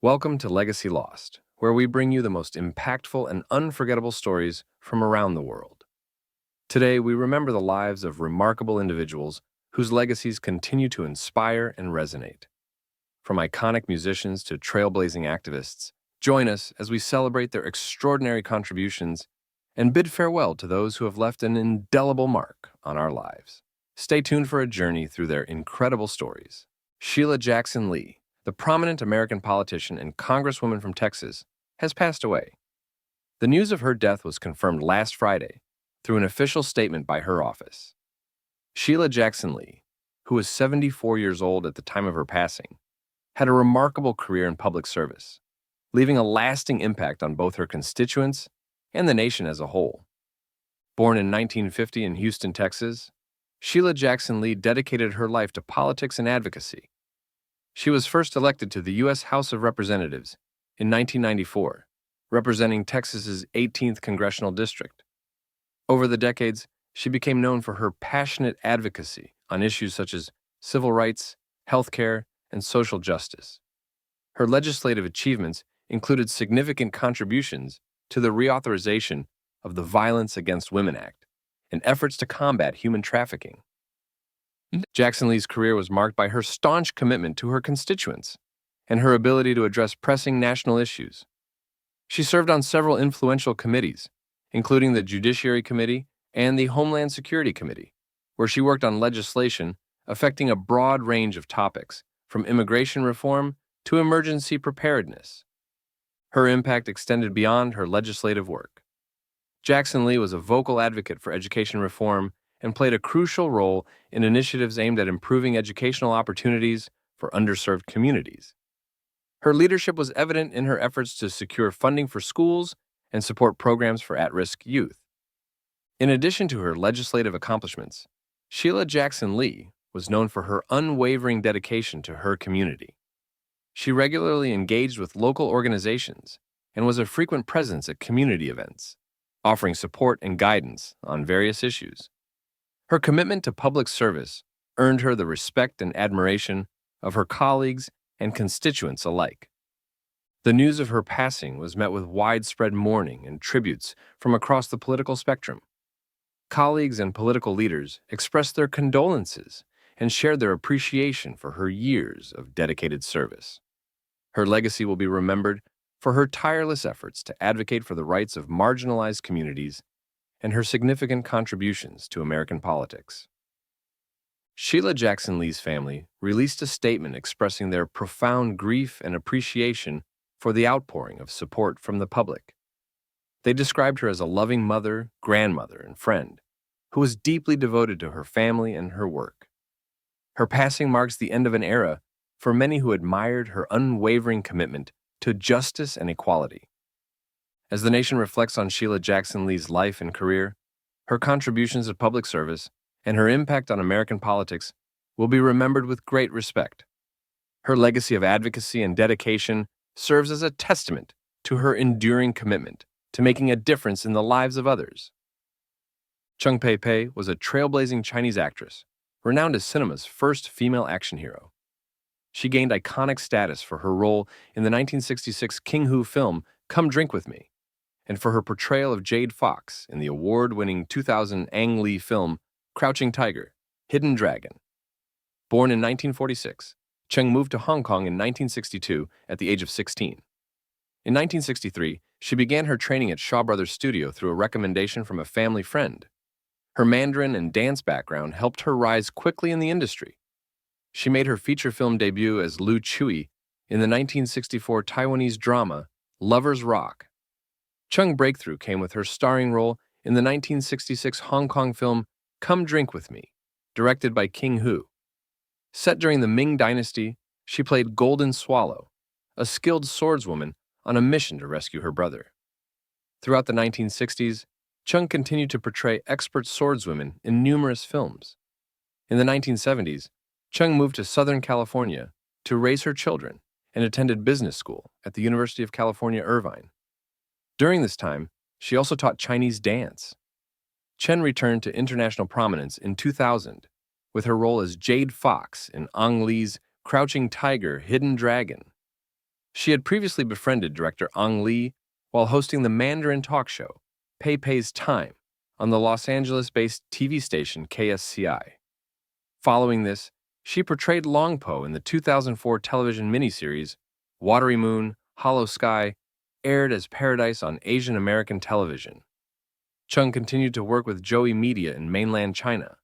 Welcome to Legacy Lost, where we bring you the most impactful and unforgettable stories from around the world. Today, we remember the lives of remarkable individuals whose legacies continue to inspire and resonate. From iconic musicians to trailblazing activists, join us as we celebrate their extraordinary contributions and bid farewell to those who have left an indelible mark on our lives. Stay tuned for a journey through their incredible stories. Sheila Jackson Lee, the prominent American politician and congresswoman from Texas, has passed away. The news of her death was confirmed last Friday through an official statement by her office. Sheila Jackson Lee, who was 74 years old at the time of her passing, had a remarkable career in public service, leaving a lasting impact on both her constituents and the nation as a whole. Born in 1950 in Houston, Texas, Sheila Jackson Lee dedicated her life to politics and advocacy. She was first elected to the U.S. House of Representatives in 1994, representing Texas's 18th congressional district. Over the decades, she became known for her passionate advocacy on issues such as civil rights, healthcare, and social justice. Her legislative achievements included significant contributions to the reauthorization of the Violence Against Women Act and efforts to combat human trafficking. Jackson Lee's career was marked by her staunch commitment to her constituents and her ability to address pressing national issues. She served on several influential committees, including the Judiciary Committee and the Homeland Security Committee, where she worked on legislation affecting a broad range of topics, from immigration reform to emergency preparedness. Her impact extended beyond her legislative work. Jackson Lee was a vocal advocate for education reform and played a crucial role in initiatives aimed at improving educational opportunities for underserved communities. Her leadership was evident in her efforts to secure funding for schools and support programs for at-risk youth. In addition to her legislative accomplishments, Sheila Jackson Lee was known for her unwavering dedication to her community. She regularly engaged with local organizations and was a frequent presence at community events, offering support and guidance on various issues. Her commitment to public service earned her the respect and admiration of her colleagues and constituents alike. The news of her passing was met with widespread mourning and tributes from across the political spectrum. Colleagues and political leaders expressed their condolences and shared their appreciation for her years of dedicated service. Her legacy will be remembered for her tireless efforts to advocate for the rights of marginalized communities and her significant contributions to American politics. Sheila Jackson Lee's family released a statement expressing their profound grief and appreciation for the outpouring of support from the public. They described her as a loving mother, grandmother, and friend who was deeply devoted to her family and her work. Her passing marks the end of an era for many who admired her unwavering commitment to justice and equality. As the nation reflects on Sheila Jackson Lee's life and career, her contributions to public service and her impact on American politics will be remembered with great respect. Her legacy of advocacy and dedication serves as a testament to her enduring commitment to making a difference in the lives of others. Cheng was a trailblazing Chinese actress, renowned as cinema's first female action hero. She gained iconic status for her role in the 1966 King Hu film Come Drink With Me, and for her portrayal of Jade Fox in the award-winning 2000 Ang Lee film Crouching Tiger, Hidden Dragon. Born in 1946, Cheng moved to Hong Kong in 1962 at the age of 16. In 1963, she began her training at Shaw Brothers Studio through a recommendation from a family friend. Her Mandarin and dance background helped her rise quickly in the industry. She made her feature film debut as Lu Chui in the 1964 Taiwanese drama Lovers Rock. Cheng's breakthrough came with her starring role in the 1966 Hong Kong film Come Drink With Me, directed by King Hu. Set during the Ming Dynasty, she played Golden Swallow, a skilled swordswoman on a mission to rescue her brother. Throughout the 1960s, Cheng continued to portray expert swordswomen in numerous films. In the 1970s, Cheng moved to Southern California to raise her children and attended business school at the University of California, Irvine. During this time, she also taught Chinese dance. Chen returned to international prominence in 2000 with her role as Jade Fox in Ang Lee's Crouching Tiger, Hidden Dragon. She had previously befriended director Ang Lee while hosting the Mandarin talk show, Pei Pei's Time, on the Los Angeles-based TV station KSCI. Following this, she portrayed Long Po in the 2004 television miniseries Watery Moon, Hollow Sky, aired as Paradise on Asian American television. Cheng continued to work with Joey Media in mainland China.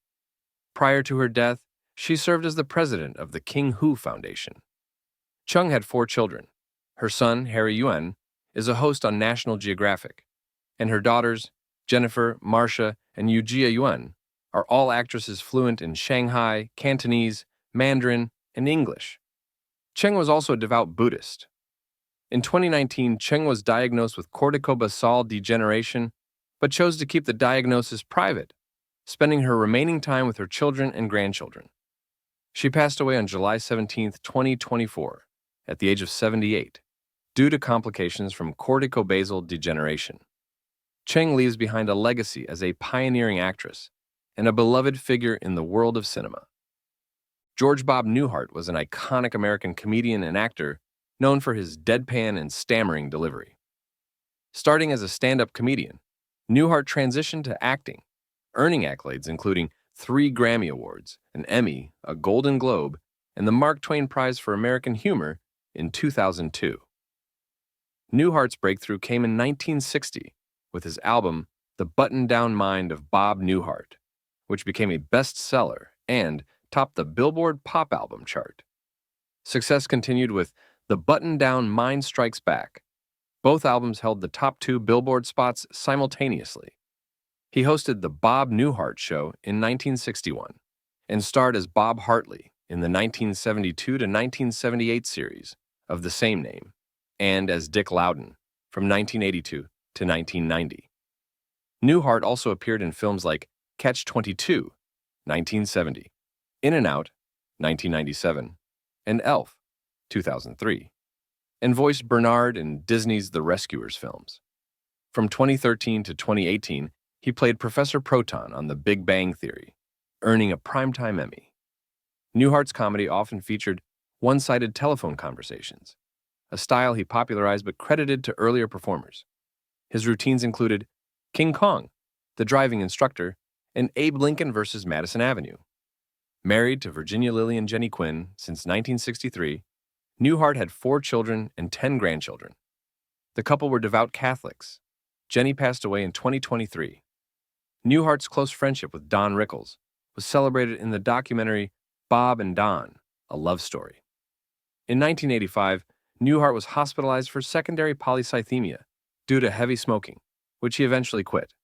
Prior to her death, she served as the president of the King Hu Foundation. Cheng had 4 children. Her son, Harry Yuan, is a host on National Geographic, and her daughters, Jennifer, Marcia, and Yujia Yuan, are all actresses fluent in Shanghai, Cantonese, Mandarin, and English. Cheng was also a devout Buddhist. In 2019, Cheng was diagnosed with corticobasal degeneration, but chose to keep the diagnosis private, spending her remaining time with her children and grandchildren. She passed away on July 17, 2024, at the age of 78, due to complications from corticobasal degeneration. Cheng leaves behind a legacy as a pioneering actress and a beloved figure in the world of cinema. George Bob Newhart was an iconic American comedian and actor known for his deadpan and stammering delivery. Starting as a stand-up comedian, Newhart transitioned to acting, earning accolades including 3 Grammy Awards, an Emmy, a Golden Globe, and the Mark Twain Prize for American Humor in 2002. Newhart's breakthrough came in 1960 with his album The Button-Down Mind of Bob Newhart, which became a bestseller and topped the Billboard Pop Album chart. Success continued with The Button-Down Mind Strikes Back. Both albums held the top 2 Billboard spots simultaneously. He hosted The Bob Newhart Show in 1961 and starred as Bob Hartley in the 1972 to 1978 series of the same name, and as Dick Loudon from 1982 to 1990. Newhart also appeared in films like Catch-22, 1970, In and Out, 1997, and Elf, 2003, and voiced Bernard in Disney's The Rescuers films. From 2013 to 2018, he played Professor Proton on The Big Bang Theory, earning a Primetime Emmy. Newhart's comedy often featured one-sided telephone conversations, a style he popularized but credited to earlier performers. His routines included King Kong, The Driving Instructor, and Abe Lincoln vs. Madison Avenue. Married to Virginia Lillian Jenny Quinn since 1963, Newhart had 4 children and 10 grandchildren. The couple were devout Catholics. Jenny passed away in 2023. Newhart's close friendship with Don Rickles was celebrated in the documentary Bob and Don, A Love Story. In 1985, Newhart was hospitalized for secondary polycythemia due to heavy smoking, which he eventually quit.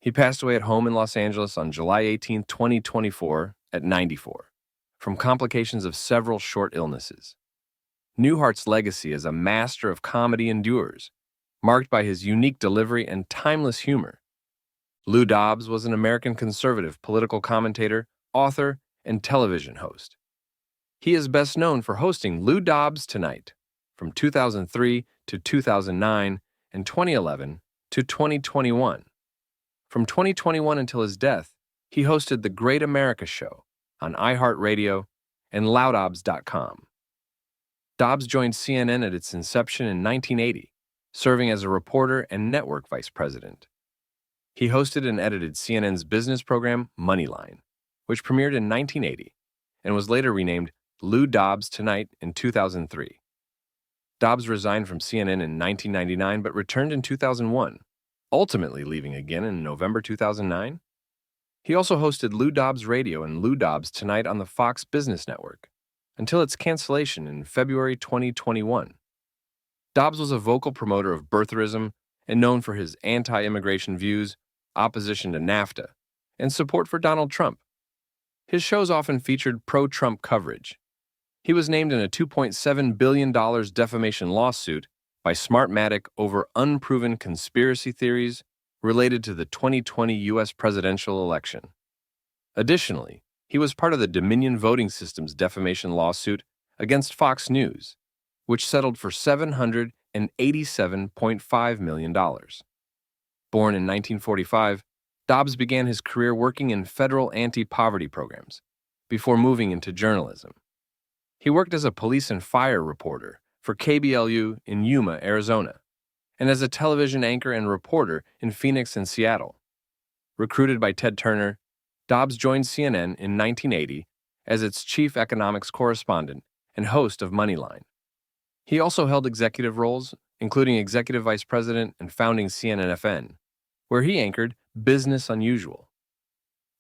He passed away at home in Los Angeles on July 18, 2024, at 94, from complications of several short illnesses. Newhart's legacy as a master of comedy endures, marked by his unique delivery and timeless humor. Lou Dobbs was an American conservative political commentator, author, and television host. He is best known for hosting Lou Dobbs Tonight from 2003 to 2009 and 2011 to 2021. From 2021 until his death, he hosted The Great America Show on iHeartRadio and loudobs.com. Dobbs joined CNN at its inception in 1980, serving as a reporter and network vice president. He hosted and edited CNN's business program Moneyline, which premiered in 1980 and was later renamed Lou Dobbs Tonight in 2003. Dobbs resigned from CNN in 1999 but returned in 2001, ultimately leaving again in November 2009. He also hosted Lou Dobbs Radio and Lou Dobbs Tonight on the Fox Business Network until its cancellation in February 2021. Dobbs was a vocal promoter of birtherism and known for his anti-immigration views, opposition to NAFTA, and support for Donald Trump. His shows often featured pro-Trump coverage. He was named in a $2.7 billion defamation lawsuit by Smartmatic over unproven conspiracy theories related to the 2020 U.S. presidential election. Additionally, he was part of the Dominion Voting Systems defamation lawsuit against Fox News, which settled for $787.5 million. Born in 1945, Dobbs began his career working in federal anti-poverty programs before moving into journalism. He worked as a police and fire reporter for KBLU in Yuma, Arizona, and as a television anchor and reporter in Phoenix and Seattle. Recruited by Ted Turner, Dobbs joined CNN in 1980 as its chief economics correspondent and host of Moneyline. He also held executive roles, including executive vice president and founding CNN-FN, where he anchored Business Unusual.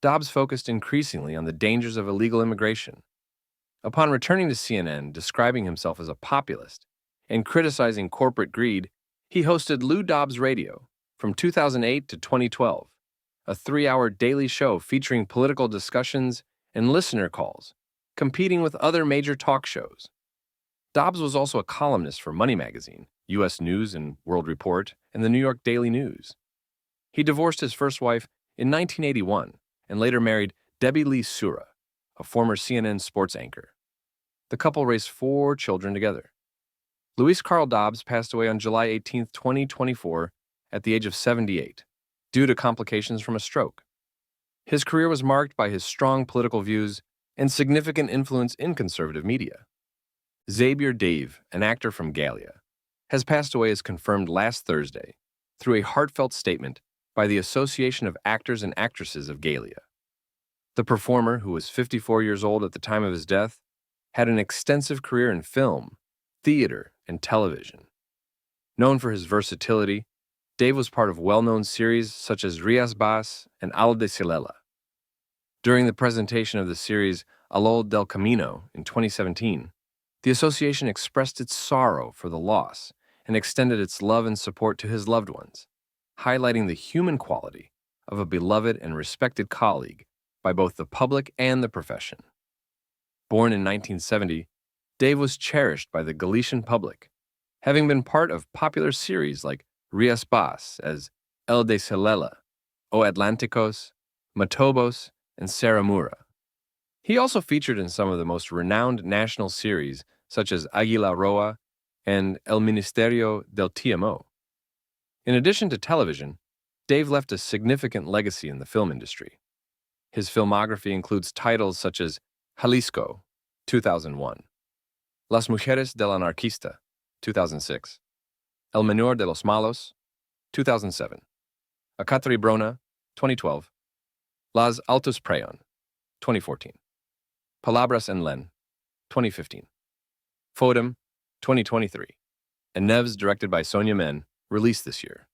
Dobbs focused increasingly on the dangers of illegal immigration. Upon returning to CNN, describing himself as a populist and criticizing corporate greed, he hosted Lou Dobbs Radio from 2008 to 2012, a 3-hour daily show featuring political discussions and listener calls, competing with other major talk shows. Dobbs was also a columnist for Money Magazine, U.S. News and World Report, and the New York Daily News. He divorced his first wife in 1981 and later married Debbie Lee Sura, a former CNN sports anchor. The couple raised 4 children together. Louis Carl Dobbs passed away on July 18, 2024, at the age of 78, due to complications from a stroke. His career was marked by his strong political views and significant influence in conservative media. Xabier Deive, an actor from Gallia, has passed away as confirmed last Thursday through a heartfelt statement by the Association of Actors and Actresses of Gallia. The performer, who was 54 years old at the time of his death, had an extensive career in film, theater, and television. Known for his versatility, Dave was part of well-known series such as Rias Bas and Al de Cilela. During the presentation of the series Alol del Camino in 2017, the association expressed its sorrow for the loss and extended its love and support to his loved ones, highlighting the human quality of a beloved and respected colleague by both the public and the profession. Born in 1970, Dave was cherished by the Galician public, having been part of popular series like Rias Bas as El de Cilela, O Atlánticos, Matobos, and Saramura. He also featured in some of the most renowned national series such as Águila Roja and El Ministerio del Tiempo. In addition to television, Dave left a significant legacy in the film industry. His filmography includes titles such as Jalisco, 2001, Las Mujeres del Anarquista, 2006, El Menor de los Malos, 2007, Acatri Brona, 2012, Las Altos Preon, 2014, Palabras en Len, 2015, Fodem, 2023, and Neves, directed by Sonia Men, released this year.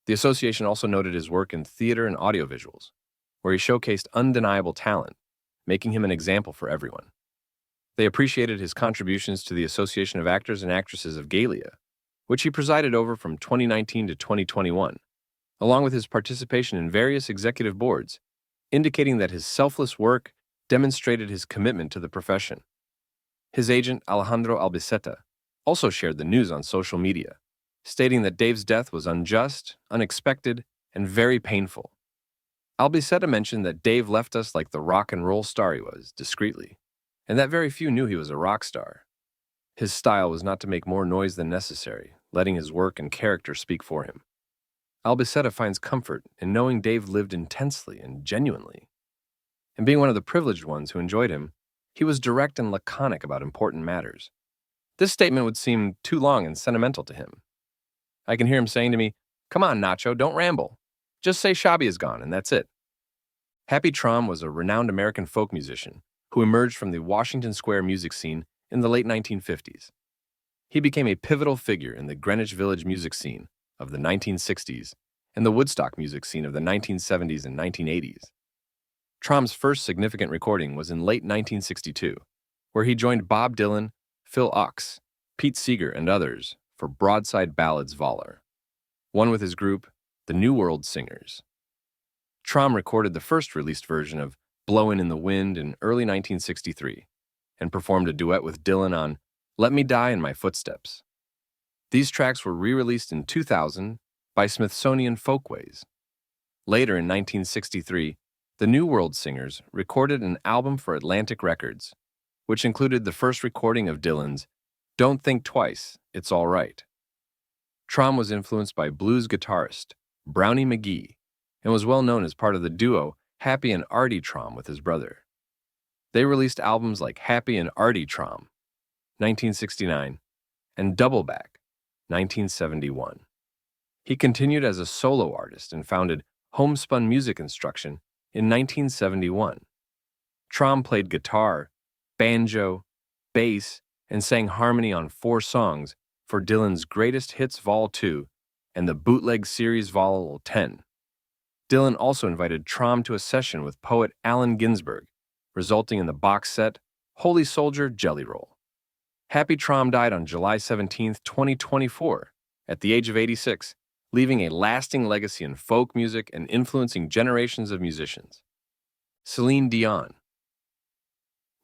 The association also noted his work in theater and audiovisuals, where he showcased undeniable talent, making him an example for everyone. They appreciated his contributions to the Association of Actors and Actresses of Gallia, which he presided over from 2019 to 2021, along with his participation in various executive boards, indicating that his selfless work demonstrated his commitment to the profession. His agent, Alejandro Albacete, also shared the news on social media, stating that Dave's death was unjust, unexpected, and very painful. Albacete mentioned that Dave left us like the rock and roll star he was, discreetly, and that very few knew he was a rock star. His style was not to make more noise than necessary, letting his work and character speak for him. Albacete finds comfort in knowing Dave lived intensely and genuinely. And being one of the privileged ones who enjoyed him, he was direct and laconic about important matters. This statement would seem too long and sentimental to him. I can hear him saying to me, "Come on, Nacho, don't ramble. Just say Shabi is gone, and that's it." Happy Traum was a renowned American folk musician who emerged from the Washington Square music scene in the late 1950s. He became a pivotal figure in the Greenwich Village music scene of the 1960s and the Woodstock music scene of the 1970s and 1980s. Traum's first significant recording was in late 1962, where he joined Bob Dylan, Phil Ochs, Pete Seeger, and others for Broadside Ballads Voller, one with his group, the New World Singers. Traum recorded the first released version of Blowin' in the Wind in early 1963 and performed a duet with Dylan on Let Me Die in My Footsteps. These tracks were re-released in 2000 by Smithsonian Folkways. Later in 1963, the New World Singers recorded an album for Atlantic Records, which included the first recording of Dylan's Don't Think Twice, It's All Right. Traum was influenced by blues guitarist Brownie McGee and was well known as part of the duo Happy and Artie Traum with his brother. They released albums like Happy and Artie Traum, 1969, and Doubleback, 1971. He continued as a solo artist and founded Homespun Music Instruction in 1971. Traum played guitar, banjo, bass, and sang harmony on 4 songs for Dylan's Greatest Hits Vol. 2 and the Bootleg Series Vol. 10. Dylan also invited Traum to a session with poet Allen Ginsberg, resulting in the box set Holy Soldier Jelly Roll. Happy Traum died on July 17, 2024, at the age of 86, leaving a lasting legacy in folk music and influencing generations of musicians. Celine Dion.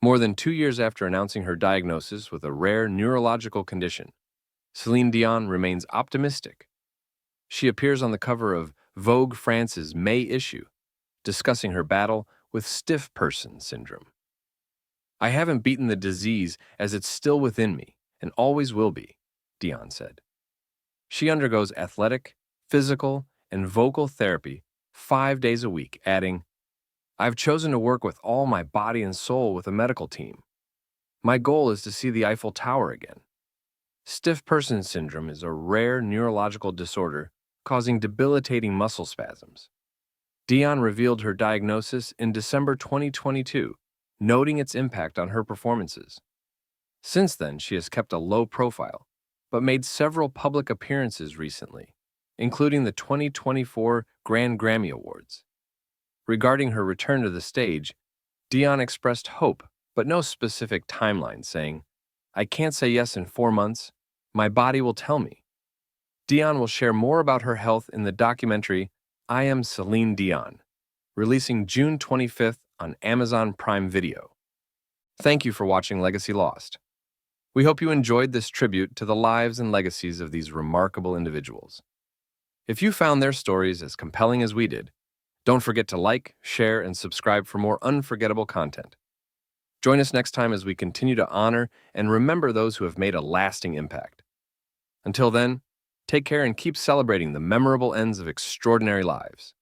More than 2 years after announcing her diagnosis with a rare neurological condition, Celine Dion remains optimistic. She appears on the cover of Vogue France's May issue, discussing her battle with stiff person syndrome. "I haven't beaten the disease as it's still within me and always will be," Dion said. She undergoes athletic, physical, and vocal therapy 5 days a week, adding, "I've chosen to work with all my body and soul with a medical team. My goal is to see the Eiffel Tower again." Stiff person syndrome is a rare neurological disorder causing debilitating muscle spasms. Dion revealed her diagnosis in December 2022, noting its impact on her performances. Since then, she has kept a low profile, but made several public appearances recently, including the 2024 Grand Grammy Awards. Regarding her return to the stage, Dion expressed hope, but no specific timeline, saying, "I can't say yes in 4 months. My body will tell me." Dion will share more about her health in the documentary I Am Celine Dion, releasing June 25th on Amazon Prime Video. Thank you for watching Legacy Lost. We hope you enjoyed this tribute to the lives and legacies of these remarkable individuals. If you found their stories as compelling as we did, don't forget to like, share, and subscribe for more unforgettable content. Join us next time as we continue to honor and remember those who have made a lasting impact. Until then, take care and keep celebrating the memorable ends of extraordinary lives.